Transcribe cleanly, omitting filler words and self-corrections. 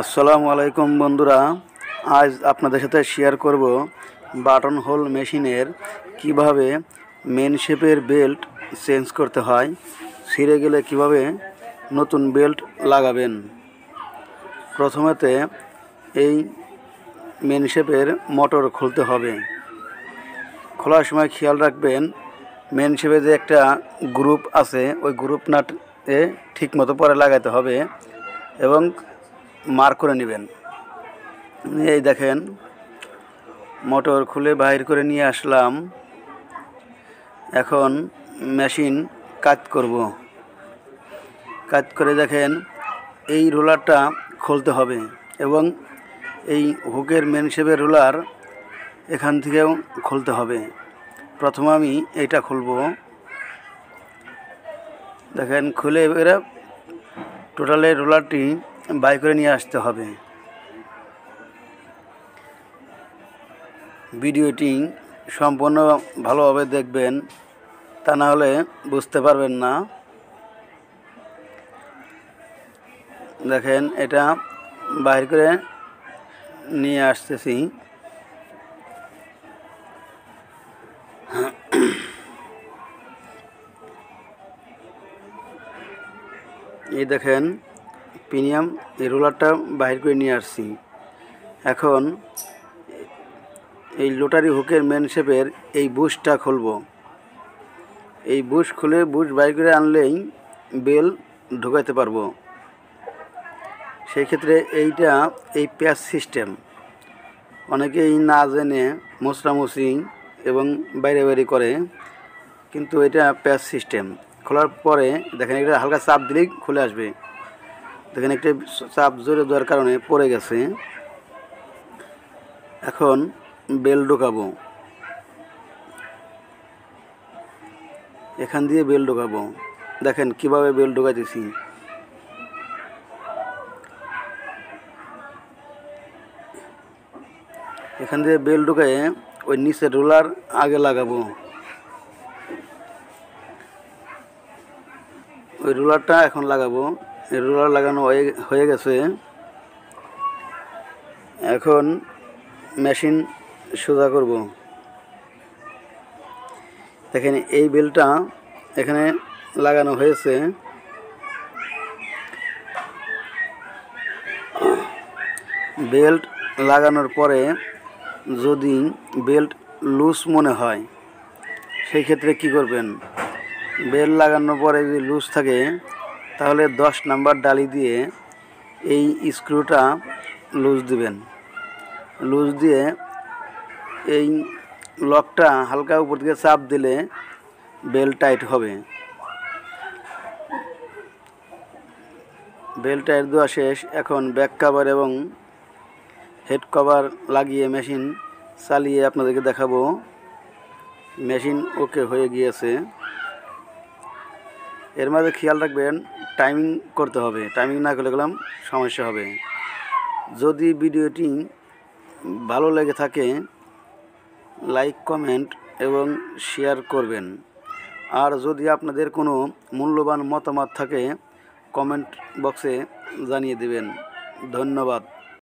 আসসালামু আলাইকুম বন্ধুরা, আজ আপনাদের সাথে শেয়ার করব বাটন হোল মেশিনের কিভাবে মেন শেপের বেল্ট চেঞ্জ করতে হয়, ছিঁড়ে গেলে কিভাবে নতুন বেল্ট লাগাবেন। প্রথমেতে এই মেন শেপের মোটর খুলতে হবে। খোলার সময় খেয়াল রাখবেন মেন শেপে যে একটা গ্রুপ আছে ওই গ্রুপ নাটে ঠিক মতো পরে লাগাতে হবে এবং মার্ক করে নেবেন। এই দেখেন মোটর খুলে বাইর করে নিয়ে আসলাম। এখন মেশিন কাজ করব। কাজ করে দেখেন এই রোলারটা খুলতে হবে এবং এই হুকের মেন শেপের রোলার এখান থেকেও খুলতে হবে। প্রথমে আমি এইটা খুলব। দেখেন খুলে এবারে টোটালে রোলারটি বাই করে নিয়ে আসতে হবে। ভিডিওটি সম্পূর্ণ ভালোভাবে দেখবেন, তা না হলে বুঝতে পারবেন না। দেখেন এটা বাইর করে নিয়ে আসতেছি। এই দেখেন প্রিমিয়াম এই রোলারটা বাইর করে নিয়ে আসছি। এখন এই লোটারি হুকের মেন শেপের এই বুশটা খুলব। এই বুশ খুলে বুশ বাইর করে আনলেই বেল ঢোকাতে পারবো। সেই ক্ষেত্রে এইটা এই প্যাচ সিস্টেম, অনেকেই না জেনে মোচড়ামুচি এবং বাইরে বাইরে করে, কিন্তু এটা প্যাচ সিস্টেম। খোলার পরে দেখেন এটা হালকা চাপ দিলেই খুলে আসবে। দেখেন একটা চাপ জোরে দেওয়ার কারণে পড়ে গেছে। এখন বেল ঢোকাবো, এখান দিয়ে বেল ঢোকাবো। দেখেন কিভাবে বেল ঢোকাইতেছি। এখান দিয়ে বেল ঢোকায়ে ওই নিচের রোলার আগে লাগাবো। ওই রোলারটা এখন লাগাবো। এই রোলার লাগানো হয়ে গেছে। এখন মেশিন সোজা করব। দেখেন এই বেলটা এখানে লাগানো হয়েছে। বেল্ট লাগানোর পরে যদি বেল্ট লুজ মনে হয় সেই ক্ষেত্রে কি করবেন, বেল্ট লাগানোর পরে যদি লুজ থাকে তাহলে 10 নাম্বার ডালি দিয়ে এই স্ক্রুটা লুজ দিবেন। লুজ দিয়ে এই লকটা হালকা উপর থেকে চাপ দিলে বেল্ট টাইট হবে। বেল্ট টাইট দেওয়া শেষ। এখন ব্যাক কভার এবং হেড কভার লাগিয়ে মেশিন চালিয়ে আপনাদেরকে দেখাবো। মেশিন ওকে হয়ে গিয়েছে। এর মাঝে খেয়াল রাখবেন টাইমিং করতে হবে, টাইমিং না করলে গেলাম সমস্যা হবে। যদি ভিডিওটি ভালো লেগে থাকে লাইক কমেন্ট এবং শেয়ার করবেন। আর যদি আপনাদের কোনো মূল্যবান মতামত থাকে কমেন্ট বক্সে জানিয়ে দেবেন। ধন্যবাদ।